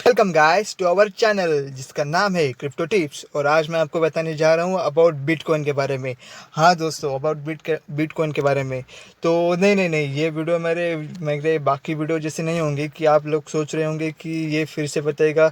Welcome guys to our channel जिसका नाम है क्रिप्टो टिप्स। और आज मैं आपको बताने जा रहा हूँ अबाउट बिटकॉइन के बारे में। हाँ दोस्तों, अबाउट बिटकॉइन के बारे में। तो नहीं, ये वीडियो मेरे बाकी वीडियो जैसे नहीं होंगे कि आप लोग सोच रहे होंगे कि ये फिर से बताएगा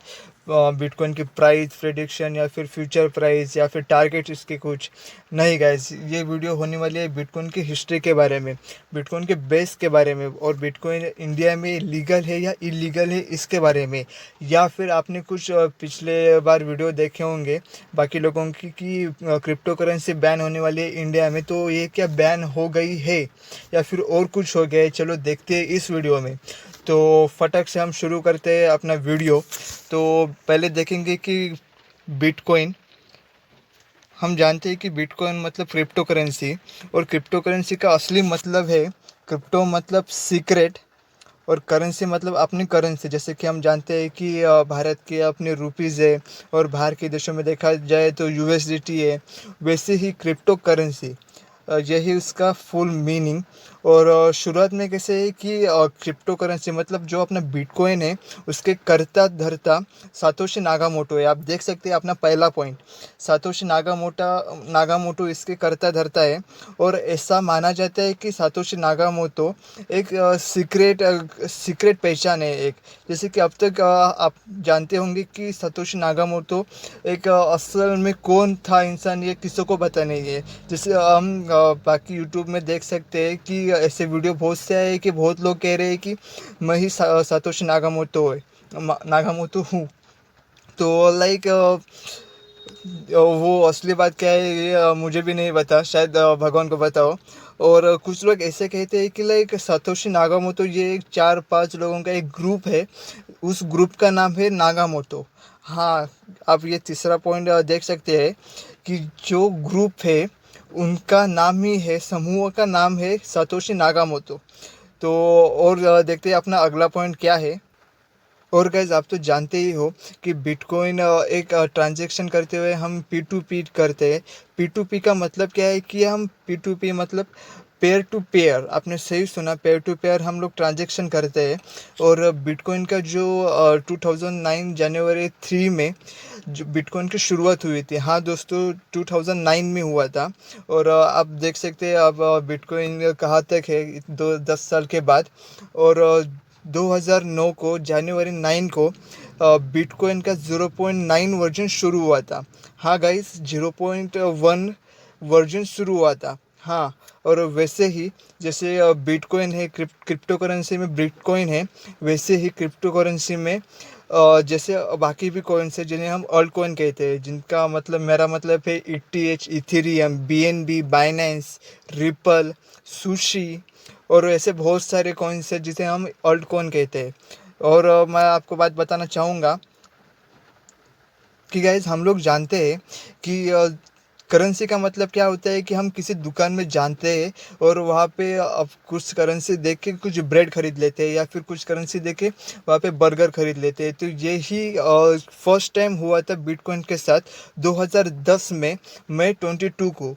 बिटकॉइन की प्राइस प्रेडिक्शन या फिर फ्यूचर प्राइस या फिर टारगेट इसके कुछ। नहीं गाइस, ये वीडियो होने वाली है बिटकॉइन की हिस्ट्री के बारे में, बिटकॉइन के बेस के बारे में, और बिटकॉइन इंडिया में लीगल है या इलीगल है इसके बारे में। या फिर आपने कुछ पिछले बार वीडियो देखे होंगे बाकी लोगों की कि क्रिप्टो करेंसी बैन होने वाली है इंडिया में, तो ये क्या बैन हो गई है या फिर और कुछ हो गया है? चलो देखते हैं इस वीडियो में। तो फटक से हम शुरू करते हैं अपना वीडियो। तो पहले देखेंगे कि बिटकॉइन, हम जानते हैं कि बिटकॉइन मतलब क्रिप्टो करेंसी, और क्रिप्टो करेंसी का असली मतलब है, क्रिप्टो मतलब सीक्रेट, और करेंसी मतलब अपनी करेंसी। जैसे कि हम जानते हैं कि भारत के अपने रुपीज़ है और बाहर के देशों में देखा जाए तो यूएसडीटी है। वैसे ही क्रिप्टो करेंसी, यही उसका फुल मीनिंग। और शुरुआत में कैसे है कि क्रिप्टो करेंसी मतलब जो अपना बिटकॉइन है उसके कर्ता धर्ता सातोशी नागामोटो है। आप देख सकते हैं अपना पहला पॉइंट, सातोशी नागामोटो इसके कर्ता धर्ता है। और ऐसा माना जाता है कि सातोशी नागामोटो एक सीक्रेट पहचान है एक। जैसे कि अब तक आप जानते होंगे कि सातोशी नागामोटो एक असल में कौन था इंसान, ये किसी को पता नहीं है। जैसे हम बाकी यूट्यूब में देख सकते हैं कि ऐसे वीडियो बहुत से आए कि बहुत लोग कह रहे हैं कि मैं ही सातोशी नागामोटो हूँ। तो लाइक वो असली बात क्या है ये मुझे भी नहीं पता, शायद भगवान को पता हो। और कुछ लोग ऐसे कहते हैं कि लाइक सातोशी नागामोटो ये एक 4-5 लोगों का एक ग्रुप है, उस ग्रुप का नाम है नागामोटो। हाँ, आप ये तीसरा पॉइंट देख सकते हैं कि जो ग्रुप है उनका नाम ही है, समूह का नाम है सातोशी नागामोटो। तो और देखते हैं अपना अगला पॉइंट क्या है। और गाइज आप तो जानते ही हो कि बिटकॉइन एक ट्रांजैक्शन करते हुए हम पी टू पी करते हैं। पी टू पी का मतलब क्या है कि हम पी टू पी मतलब पेयर टू पेयर, आपने सही सुना, पेयर टू पेयर हम लोग ट्रांजैक्शन करते हैं। और बिटकॉइन का जो 2009 जनवरी 3 में जो बिटकॉइन की शुरुआत हुई थी, हाँ दोस्तों 2009 में हुआ था। और आप देख सकते हैं अब बिटकॉइन कहाँ तक है 10 साल के बाद। और 2009 को जनवरी 9 को बिटकॉइन का 0.9 वर्जन शुरू हुआ था। हाँ गाइस, 0.1 वर्जन शुरू हुआ था। हाँ, और वैसे ही जैसे बिटकॉइन है, क्रिप्टो करेंसी में बिटकॉइन है, वैसे ही क्रिप्टो करेंसी में जैसे बाकी भी कॉइन्स है जिन्हें हम ऑल्ट कॉइन कहते हैं, जिनका मतलब मेरा मतलब है ETH, Ethereum, BNB, Binance, ripple, sushi, और ऐसे बहुत सारे कॉइन्स हैं जिसे हम ऑल्ट कॉइन कहते हैं। और मैं आपको बात बताना चाहूँगा कि गाइज हम लोग जानते हैं कि करेंसी का मतलब क्या होता है कि हम किसी दुकान में जानते हैं और वहाँ पे अब कुछ करेंसी देख के कुछ ब्रेड खरीद लेते हैं या फिर कुछ करेंसी देख के वहाँ पे बर्गर खरीद लेते हैं। तो यही फर्स्ट टाइम हुआ था बिटकॉइन के साथ 2010 में, मई 22 को।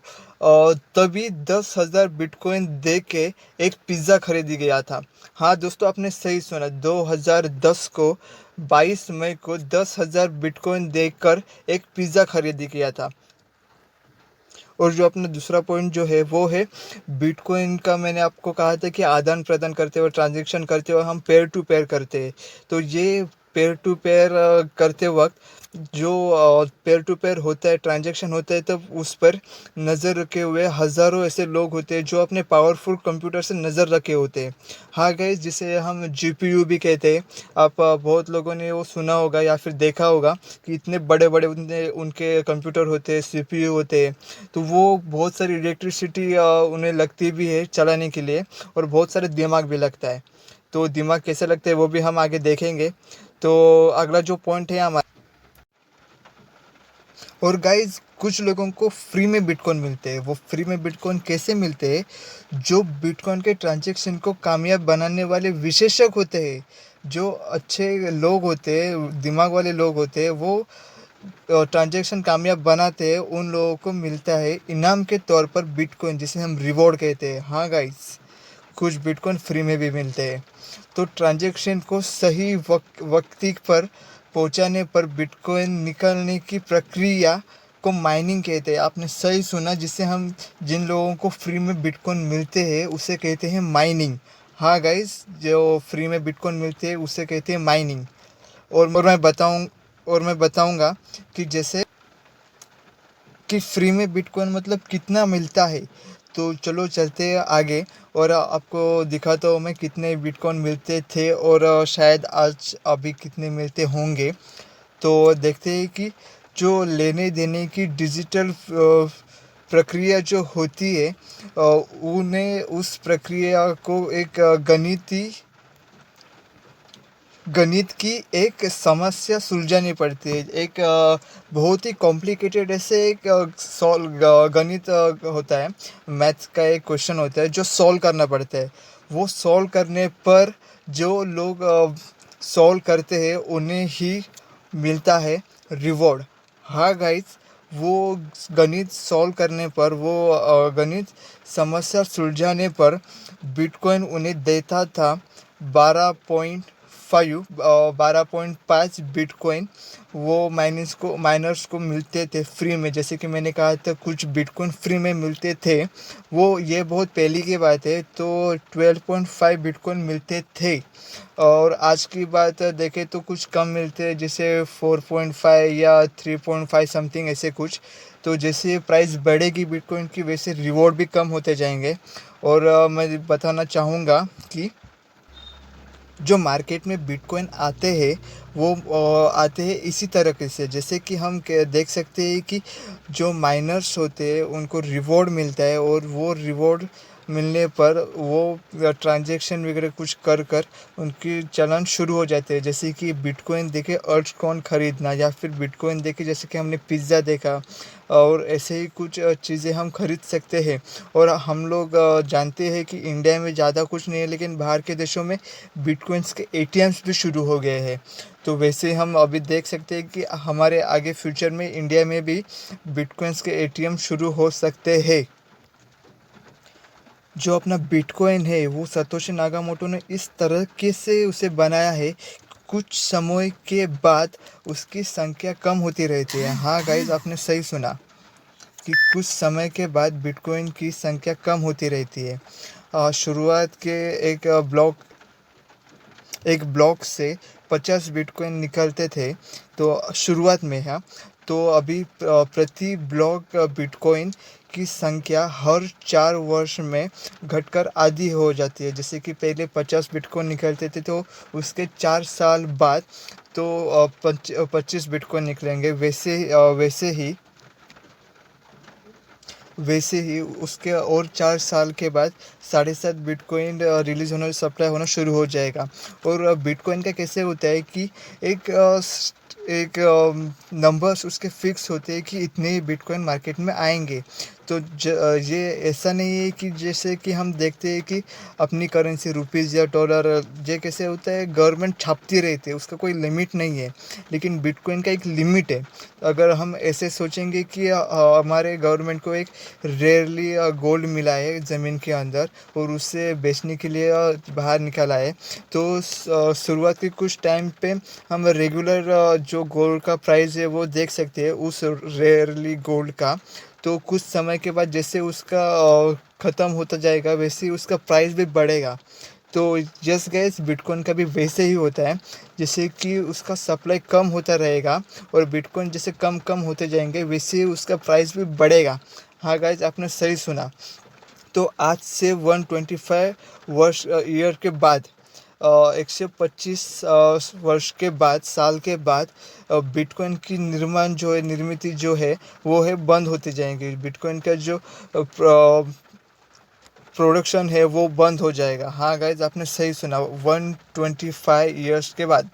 तभी 10,000 बिटकॉइन दे के एक पिज़्ज़ा खरीदी गया था। हाँ दोस्तों, आपने सही सुना, 2010 को 22 मई को 10,000 बिटकॉइन देकर एक पिज़्ज़ा खरीदी किया था। और जो अपना दूसरा पॉइंट जो है वो है बिटकॉइन का, मैंने आपको कहा था कि आदान प्रदान करते हुए, ट्रांजैक्शन करते हुए हम पेयर टू पेयर करते हैं। तो ये पेयर टू पेयर करते वक्त जो पेयर टू पेयर होता है, ट्रांजैक्शन होता है, तब उस पर नज़र रखे हुए हज़ारों ऐसे लोग होते हैं जो अपने पावरफुल कंप्यूटर से नज़र रखे होते हैं। हाँ गाइस, जिसे हम जीपीयू भी कहते हैं। आप बहुत लोगों ने वो सुना होगा या फिर देखा होगा कि इतने बड़े बड़े उनके कंप्यूटर होते हैं, सीपीयू होते हैं। तो वो बहुत सारी इलेक्ट्रिसिटी उन्हें लगती भी है चलाने के लिए, और बहुत सारे दिमाग भी लगता है। तो दिमाग कैसे लगते हैं वो भी हम आगे देखेंगे। तो अगला जो पॉइंट है हमारा, और गाइज कुछ लोगों को फ्री में बिटकॉइन मिलते हैं। वो फ्री में बिटकॉइन कैसे मिलते हैं? जो बिटकॉइन के ट्रांजैक्शन को कामयाब बनाने वाले विशेषज्ञ होते हैं, जो अच्छे लोग होते हैं, दिमाग वाले लोग होते हैं, वो ट्रांजैक्शन कामयाब बनाते हैं, उन लोगों को मिलता है इनाम के तौर पर बिटकॉइन, जिसे हम रिवॉर्ड कहते हैं। हाँ गाइस, कुछ बिटकॉइन फ्री में भी मिलते हैं। तो ट्रांजैक्शन को सही वक्ती पर पहुंचाने पर बिटकॉइन निकालने की प्रक्रिया को माइनिंग कहते हैं। आपने सही सुना, जिससे हम जिन लोगों को फ्री में बिटकॉइन मिलते हैं उसे कहते हैं माइनिंग। हाँ गाइस, जो फ्री में बिटकॉइन मिलते हैं उसे कहते हैं माइनिंग। और मैं बताऊंगा कि जैसे कि फ्री में बिटकॉइन मतलब कितना मिलता है। तो चलो चलते हैं आगे और आपको दिखाता हूँ मैं कितने बिटकॉइन मिलते थे और शायद आज अभी कितने मिलते होंगे। तो देखते हैं कि जो लेने देने की डिजिटल प्रक्रिया जो होती है, उन्हें उस प्रक्रिया को एक गणित की एक समस्या सुलझानी पड़ती है। एक बहुत ही कॉम्प्लिकेटेड ऐसे एक गणित होता है, मैथ्स का एक क्वेश्चन होता है जो सॉल्व करना पड़ता है। वो सॉल्व करने पर जो लोग सॉल्व करते हैं उन्हें ही मिलता है रिवॉर्ड। हाँ गाइस, वो गणित सॉल्व करने पर, वो गणित समस्या सुलझाने पर बिटकॉइन उन्हें देता था 12.5 बिटकॉइन। वो माइनर्स को मिलते थे फ्री में। जैसे कि मैंने कहा था कुछ बिटकॉइन फ्री में मिलते थे, वो ये बहुत पहले की बात है। तो 12.5 बिटकॉइन मिलते थे और आज की बात देखें तो कुछ कम मिलते हैं, जैसे 4.5 या 3.5 समथिंग ऐसे कुछ। तो जैसे प्राइस बढ़ेगी बिटकॉइन की, वैसे रिवॉर्ड भी कम होते जाएंगे। और मैं बताना चाहूँगा कि जो मार्केट में बिटकॉइन आते हैं वो आते हैं इसी तरीके से। जैसे कि हम देख सकते हैं कि जो माइनर्स होते हैं उनको रिवॉर्ड मिलता है और वो रिवॉर्ड मिलने पर वो ट्रांजैक्शन वगैरह कुछ कर कर उनकी चलन शुरू हो जाते हैं। जैसे कि बिटकॉइन देखे अर्ज कौन ख़रीदना, या फिर बिटकॉइन देखे जैसे कि हमने पिज़्ज़ा देखा, और ऐसे ही कुछ चीज़ें हम खरीद सकते हैं। और हम लोग जानते हैं कि इंडिया में ज़्यादा कुछ नहीं है, लेकिन बाहर के देशों में बिटकॉइंस के एटीएम्स भी शुरू हो गए हैं। तो वैसे हम अभी देख सकते हैं कि हमारे आगे फ्यूचर में इंडिया में भी बिटकॉइंस के एटीएम शुरू हो सकते हैं। जो अपना बिटकॉइन है वो सतोशी नाकामोटो ने इस तरीके से उसे बनाया है, कुछ समय के बाद उसकी संख्या कम होती रहती है। हाँ गाइज, आपने सही सुना कि कुछ समय के बाद बिटकॉइन की संख्या कम होती रहती है। शुरुआत के एक ब्लॉक से 50 बिटकॉइन निकलते थे तो शुरुआत में। हाँ, तो अभी प्रति ब्लॉक बिटकॉइन की संख्या हर 4 वर्ष में घटकर आधी हो जाती है। जैसे कि पहले 50 बिटकॉइन निकलते थे तो उसके 4 साल बाद तो 25 बिटकॉइन निकलेंगे। वैसे ही उसके और 4 साल के बाद 7.5 बिटकॉइन रिलीज़ होना, सप्लाई होना शुरू हो जाएगा। और बिटकॉइन का कैसे होता है कि एक नंबर्स उसके फिक्स होते हैं कि इतने ही बिटकॉइन मार्केट में आएंगे। तो ये ऐसा नहीं है कि जैसे कि हम देखते हैं कि अपनी करेंसी रुपीज़ या डॉलर, ये कैसे होता है गवर्नमेंट छापती रहती है, उसका कोई लिमिट नहीं है। लेकिन बिटकॉइन का एक लिमिट है। अगर हम ऐसे सोचेंगे कि हमारे गवर्नमेंट को एक रेयरली गोल्ड मिला है ज़मीन के अंदर और उसे बेचने के लिए बाहर निकाला है, तो शुरुआत के कुछ टाइम पे हम रेगुलर जो गोल्ड का प्राइस है वो देख सकते हैं उस रेयरली गोल्ड का। तो कुछ समय के बाद जैसे उसका ख़त्म होता जाएगा वैसे ही उसका प्राइस भी बढ़ेगा। तो यस गैस, बिटकॉइन का भी वैसे ही होता है। जैसे कि उसका सप्लाई कम होता रहेगा और बिटकॉइन जैसे कम कम होते जाएंगे वैसे ही उसका प्राइस भी बढ़ेगा। हाँ गाइज, आपने सही सुना। तो आज से 125 ईयर के बाद, 125 वर्ष के बाद, साल के बाद बिटकॉइन की निर्मित जो है वो है बंद होते जाएंगे। बिटकॉइन का जो प्रोडक्शन है वो बंद हो जाएगा। हाँ गाइज, आपने सही सुना, 125 ईयर्स के बाद।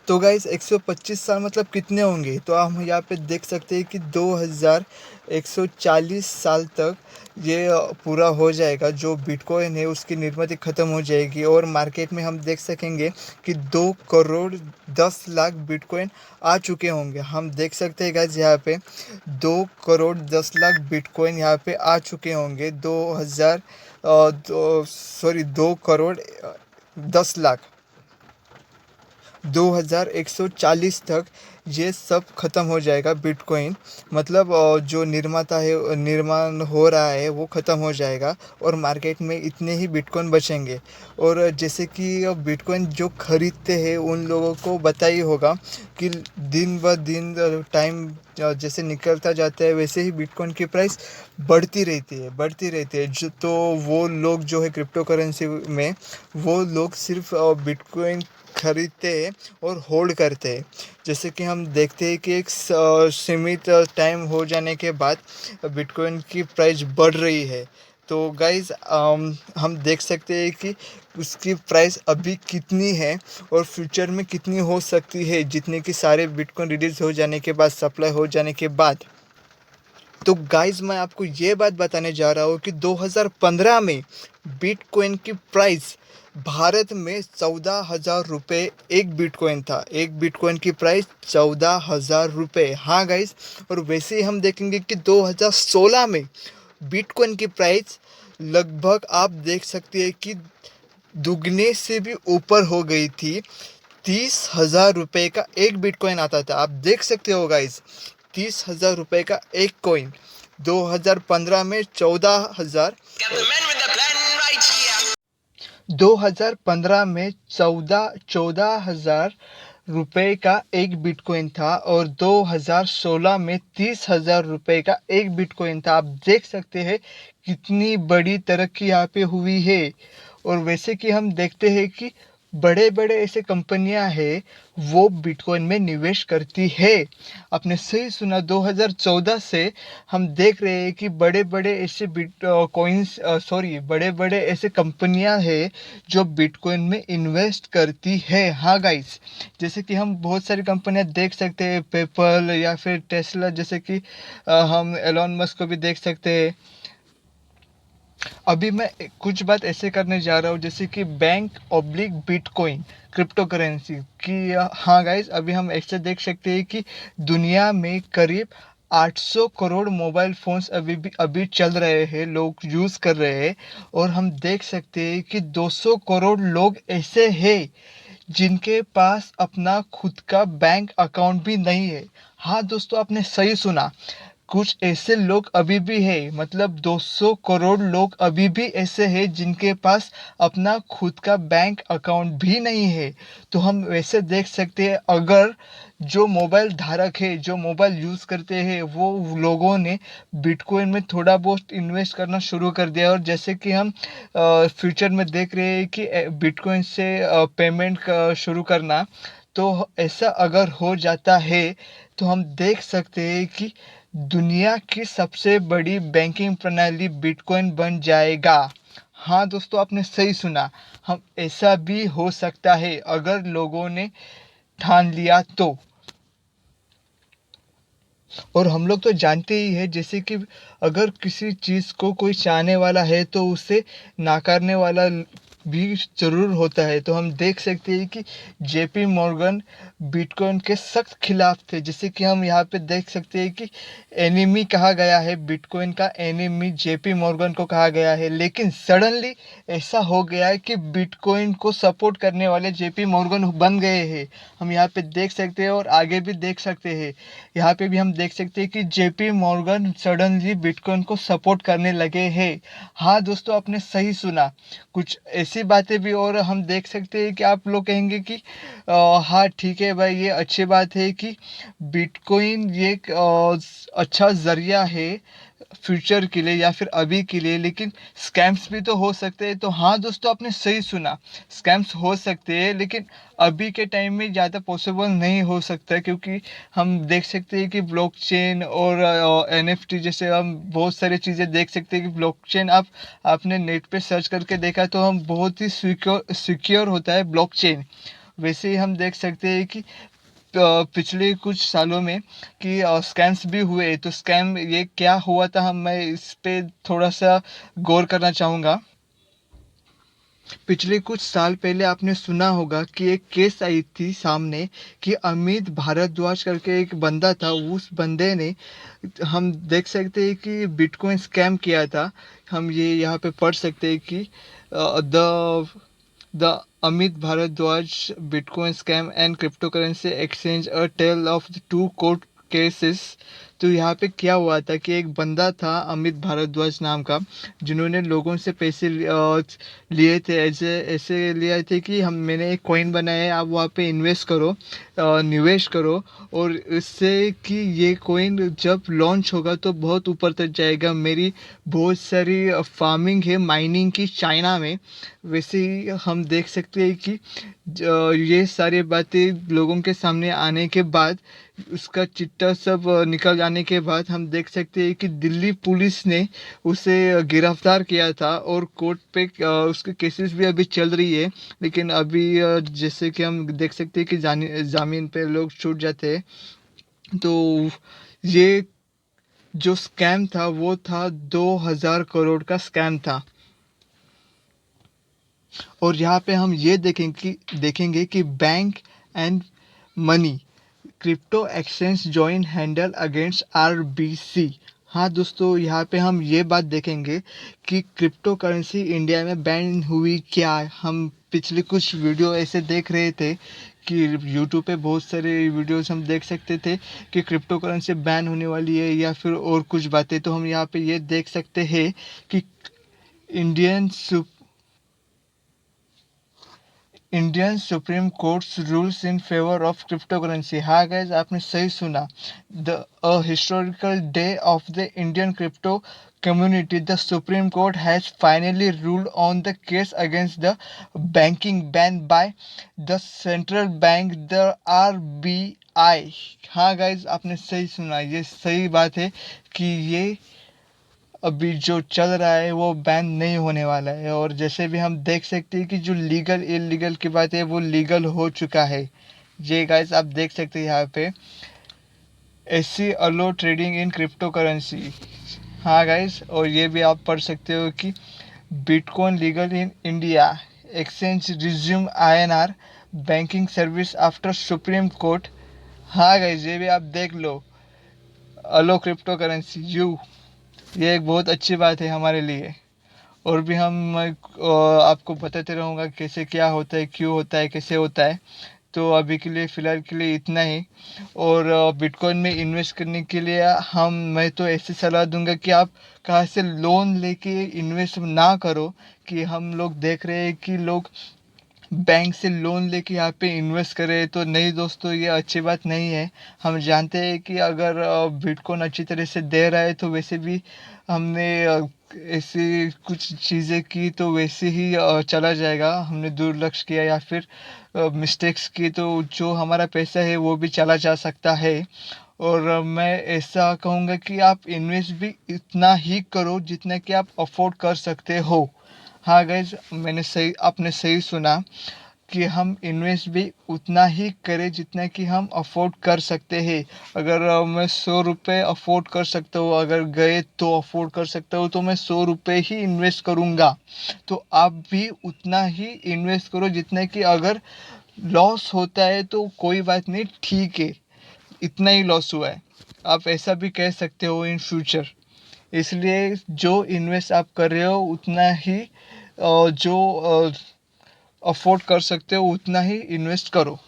तो गाइस 125 साल मतलब कितने होंगे, तो हम यहाँ पे देख सकते हैं कि 2140 साल तक ये पूरा हो जाएगा। जो बिटकॉइन है उसकी निर्मित ख़त्म हो जाएगी और मार्केट में हम देख सकेंगे कि 2 करोड़ 10 लाख बिटकॉइन आ चुके होंगे। हम देख सकते हैं गाइस यहाँ पे 2 करोड़ 10 लाख बिटकॉइन यहाँ पे आ चुके होंगे। 2 करोड़ 10 लाख 2140 तक ये सब ख़त्म हो जाएगा बिटकॉइन। मतलब जो निर्माता है निर्माण हो रहा है वो ख़त्म हो जाएगा और मार्केट में इतने ही बिटकॉइन बचेंगे। और जैसे कि बिटकॉइन जो खरीदते हैं उन लोगों को पता ही होगा कि दिन ब दिन टाइम जैसे निकलता जाता है वैसे ही बिटकॉइन की प्राइस बढ़ती रहती है जो तो वो लोग जो है क्रिप्टो करेंसी में वो लोग सिर्फ बिटकॉइन खरीदते हैं और होल्ड करते हैं। जैसे कि हम देखते हैं कि एक सीमित टाइम हो जाने के बाद बिटकॉइन की प्राइस बढ़ रही है। तो गाइज़ हम देख सकते हैं कि उसकी प्राइस अभी कितनी है और फ्यूचर में कितनी हो सकती है जितने कि सारे बिटकॉइन रिलीज़ हो जाने के बाद, सप्लाई हो जाने के बाद। तो गाइज़ मैं आपको ये बात बताने जा रहा हूँ कि 2015 में बिटकॉइन की प्राइस भारत में 14,000 रुपये एक बिटकॉइन था। एक बिटकॉइन की प्राइस 14,000 रुपये। हाँ गाइज़, और वैसे ही हम देखेंगे कि 2016 में बिटकॉइन की प्राइस लगभग आप देख सकते हैं कि दुगने से भी ऊपर हो गई थी। 30,000 रुपये का एक बिटकॉइन आता था। आप देख सकते हो गाइस, 30,000 रुपये का एक कॉइन 2015 में 2015 में चौदह हजार रुपये का एक बिटकॉइन था और 2016 में 30,000 रुपये का एक बिटकॉइन था। आप देख सकते हैं कितनी बड़ी तरक्की यहाँ पे हुई है। और वैसे कि हम देखते हैं कि बड़े बड़े ऐसे कंपनियां हैं वो बिटकॉइन में निवेश करती है। आपने सही सुना, 2014 से हम देख रहे हैं कि बड़े बड़े ऐसे बड़े बड़े ऐसे कंपनियां हैं जो बिटकॉइन में इन्वेस्ट करती है। हाँ गाइस, जैसे कि हम बहुत सारी कंपनियां देख सकते हैं, पेपल या फिर टेस्ला, जैसे कि हम एलोन मस्क को भी देख सकते हैं। अभी मैं कुछ बात ऐसे करने जा रहा हूँ जैसे कि bank oblique bitcoin crypto currency की। हाँ गाइज, अभी हम ऐसे देख सकते हैं कि दुनिया में करीब 800 करोड़ मोबाइल फ़ोन्स अभी चल रहे हैं, लोग यूज़ कर रहे हैं। और हम देख सकते हैं कि 200 करोड़ लोग ऐसे हैं जिनके पास अपना खुद का बैंक अकाउंट भी नहीं है। हाँ दोस्तों, आपने सही सुना, कुछ ऐसे लोग अभी भी है, मतलब 200 करोड़ लोग अभी भी ऐसे हैं जिनके पास अपना खुद का बैंक अकाउंट भी नहीं है। तो हम वैसे देख सकते हैं, अगर जो मोबाइल धारक है, जो मोबाइल यूज़ करते हैं, वो लोगों ने बिटकॉइन में थोड़ा बहुत इन्वेस्ट करना शुरू कर दिया। और जैसे कि हम फ्यूचर में देख रहे हैं कि बिटकॉइन से पेमेंट शुरू करना, तो ऐसा अगर हो जाता है तो हम देख सकते हैं कि दुनिया की सबसे बड़ी बैंकिंग प्रणाली बिटकॉइन बन जाएगा। हाँ दोस्तों, आपने सही सुना, हम ऐसा भी हो सकता है अगर लोगों ने ठान लिया तो। और हम लोग तो जानते ही है, जैसे कि अगर किसी चीज़ को कोई चाहने वाला है तो उसे नाकारने वाला भी ज़रूर होता है। तो हम देख सकते हैं कि जेपी मॉर्गन बिटकॉइन के सख्त खिलाफ थे। जैसे कि हम यहाँ पे देख सकते हैं कि एनिमी कहा गया है, बिटकॉइन का एनिमी जेपी मॉर्गन को कहा गया है। लेकिन सडनली ऐसा हो गया है कि बिटकॉइन को सपोर्ट करने वाले जेपी मॉर्गन बन गए हैं। हम यहाँ पे देख सकते हैं और आगे भी देख सकते हैं। यहाँ पे भी हम देख सकते हैं कि जेपी मॉर्गन सडनली बिटकॉइन को सपोर्ट करने लगे हैं। हाँ दोस्तों, आपने सही सुना, कुछ ऐसी बातें भी। और हम देख सकते हैं कि आप लोग कहेंगे कि हाँ ठीक है भाई, ये अच्छी बात है कि बिटकॉइन ये एक अच्छा ज़रिया है फ्यूचर के लिए या फिर अभी के लिए, लेकिन स्कैम्स भी तो हो सकते हैं। तो हाँ दोस्तों, आपने सही सुना, स्कैम्स हो सकते हैं, लेकिन अभी के टाइम में ज़्यादा पॉसिबल नहीं हो सकता, क्योंकि हम देख सकते हैं कि ब्लॉकचेन और एनएफटी जैसे हम बहुत सारी चीज़ें देख सकते हैं कि ब्लॉकचेन आपने नेट पे सर्च करके देखा तो हम बहुत ही सिक्योर होता है ब्लॉकचेन। वैसे ही हम देख सकते हैं कि पिछले कुछ सालों में कि स्कैम्स भी हुए। तो स्कैम ये क्या हुआ था, हम मैं इस पे थोड़ा सा गौर करना चाहूँगा। पिछले कुछ साल पहले आपने सुना होगा कि एक केस आई थी सामने कि अमित भारद्वाज करके एक बंदा था। उस बंदे ने, हम देख सकते हैं कि बिटकॉइन स्कैम किया था। हम ये यहाँ पे पढ़ सकते हैं कि the Amit Bhardwaj bitcoin scam and crypto currency exchange a tale of the two court cases. तो यहाँ पे क्या हुआ था कि एक बंदा था अमित भारद्वाज नाम का, जिन्होंने लोगों से पैसे लिए थे। ऐसे ऐसे लिए थे कि हम मैंने एक कॉइन बनाया है, आप वहाँ पे इन्वेस्ट करो, निवेश करो, और इससे कि ये कॉइन जब लॉन्च होगा तो बहुत ऊपर तक जाएगा। मेरी बहुत सारी फार्मिंग है माइनिंग की चाइना में। वैसे ही हम देख सकते हैं कि ये सारी बातें लोगों के सामने आने के बाद, उसका चिट्ठा सब निकल जाने के बाद, हम देख सकते हैं कि दिल्ली पुलिस ने उसे गिरफ्तार किया था और कोर्ट पे उसके केसेस भी अभी चल रही है। लेकिन अभी जैसे कि हम देख सकते हैं कि जामीन पे लोग छूट जाते हैं। तो ये जो स्कैम था वो था 2,000 करोड़ का स्कैम था। और यहाँ पे हम ये देखेंगे कि bank and money crypto exchange join handle against RBC. हाँ दोस्तों, यहाँ पे हम ये बात देखेंगे कि क्रिप्टो करेंसी इंडिया में बैन हुई क्या। हम पिछले कुछ वीडियो ऐसे देख रहे थे कि यूट्यूब पे बहुत सारे वीडियोस हम देख सकते थे कि क्रिप्टो करेंसी बैन होने वाली है या फिर और कुछ बातें। तो हम यहाँ पे ये देख सकते हैं कि Indian Indian supreme courts rules in favour of crypto currency. हाँ गाइज, आपने सही सुना। The historical day of the Indian crypto community, the Supreme Court has finally ruled on the case against the banking ban by the central bank, the RBI। हाँ guys, आपने सही सुना, ये सही बात है कि ये अभी जो चल रहा है वो बैन नहीं होने वाला है। और जैसे भी हम देख सकते हैं कि जो लीगल इलीगल की बात है वो लीगल हो चुका है। ये गाइस आप देख सकते हैं यहाँ पे, SC allow trading in crypto currency. हाँ गाइस, और ये भी आप पढ़ सकते हो कि bitcoin legal in India, exchange resume INR banking service after supreme court. हाँ गाइस, ये भी आप देख लो, अलो क्रिप्टो करेंसी यू, ये एक बहुत अच्छी बात है हमारे लिए। और भी हम आपको बताते रहूँगा कैसे क्या होता है, क्यों होता है, कैसे होता है। तो अभी के लिए फ़िलहाल के लिए इतना ही। और बिटकॉइन में इन्वेस्ट करने के लिए मैं तो ऐसी सलाह दूंगा कि आप कहाँ से लोन लेके इन्वेस्ट ना करो। कि हम लोग देख रहे हैं कि लोग बैंक से लोन लेके यहाँ पे इन्वेस्ट करें, तो नहीं दोस्तों, ये अच्छी बात नहीं है। हम जानते हैं कि अगर बिटकॉइन अच्छी तरह से दे रहा है तो वैसे भी हमने ऐसी कुछ चीज़ें की तो वैसे ही चला जाएगा। हमने दुर्लक्ष्य किया या फिर मिस्टेक्स की तो जो हमारा पैसा है वो भी चला जा सकता है। और मैं ऐसा कहूँगा कि आप इन्वेस्ट भी इतना ही करो जितना कि आप अफोर्ड कर सकते हो। हाँ गाइज, आपने सही सुना कि हम इन्वेस्ट भी उतना ही करें जितना कि हम अफोर्ड कर सकते हैं। अगर मैं 100 रुपये अफोर्ड कर सकता हूँ, अगर गए तो अफोर्ड कर सकता हूँ, तो मैं 100 रुपये ही इन्वेस्ट करूँगा। तो आप भी उतना ही इन्वेस्ट करो जितना कि अगर लॉस होता है तो कोई बात नहीं, ठीक है, इतना ही लॉस हुआ है, आप ऐसा भी कह सकते हो इन फ्यूचर। इसलिए जो इन्वेस्ट आप कर रहे हो उतना ही जो अफोर्ड कर सकते हो उतना ही इन्वेस्ट करो।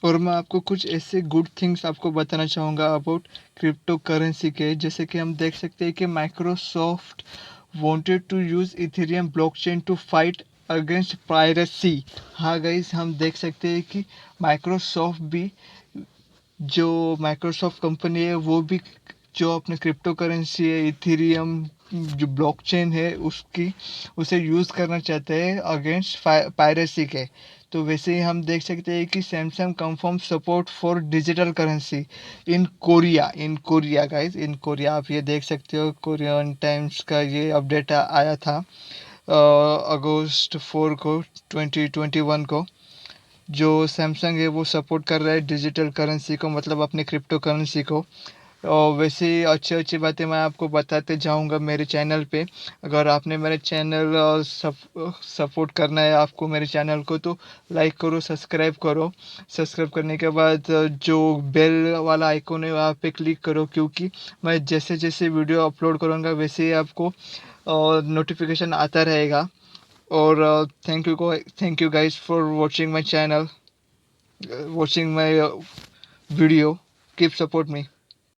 और मैं आपको कुछ ऐसे गुड थिंग्स आपको बताना चाहूँगा अबाउट क्रिप्टो करेंसी के। जैसे कि हम देख सकते हैं कि Microsoft wanted to use Ethereum blockchain to fight against piracy. हाँ गाइस, हम देख सकते हैं कि माइक्रोसॉफ्ट भी, जो माइक्रोसॉफ्ट कंपनी है वो भी जो अपने क्रिप्टो करेंसी है इथेरियम जो ब्लॉकचेन है उसकी उसे यूज़ करना चाहते हैं अगेंस्ट पायरेसी के। तो वैसे ही हम देख सकते हैं कि Samsung confirm support for digital currency in Korea guys, in Korea. आप ये देख सकते हो, कोरियन टाइम्स का ये अपडेट आया था अगस्त 4 को 2021 को। जो सैमसंग है वो सपोर्ट कर रहा है डिजिटल करेंसी को, मतलब अपने क्रिप्टो करेंसी को। और वैसे ही अच्छी अच्छी बातें मैं आपको बताते जाऊंगा मेरे चैनल पे। अगर आपने मेरे चैनल सपोर्ट करना है आपको मेरे चैनल को, तो लाइक करो, सब्सक्राइब करो। सब्सक्राइब करने के बाद जो बेल वाला आइकॉन है वहाँ पे क्लिक करो, क्योंकि मैं जैसे जैसे वीडियो अपलोड करूँगा वैसे ही आपको नोटिफिकेशन आता रहेगा। और thank you guys for watching my channel, watching my video. Keep support me.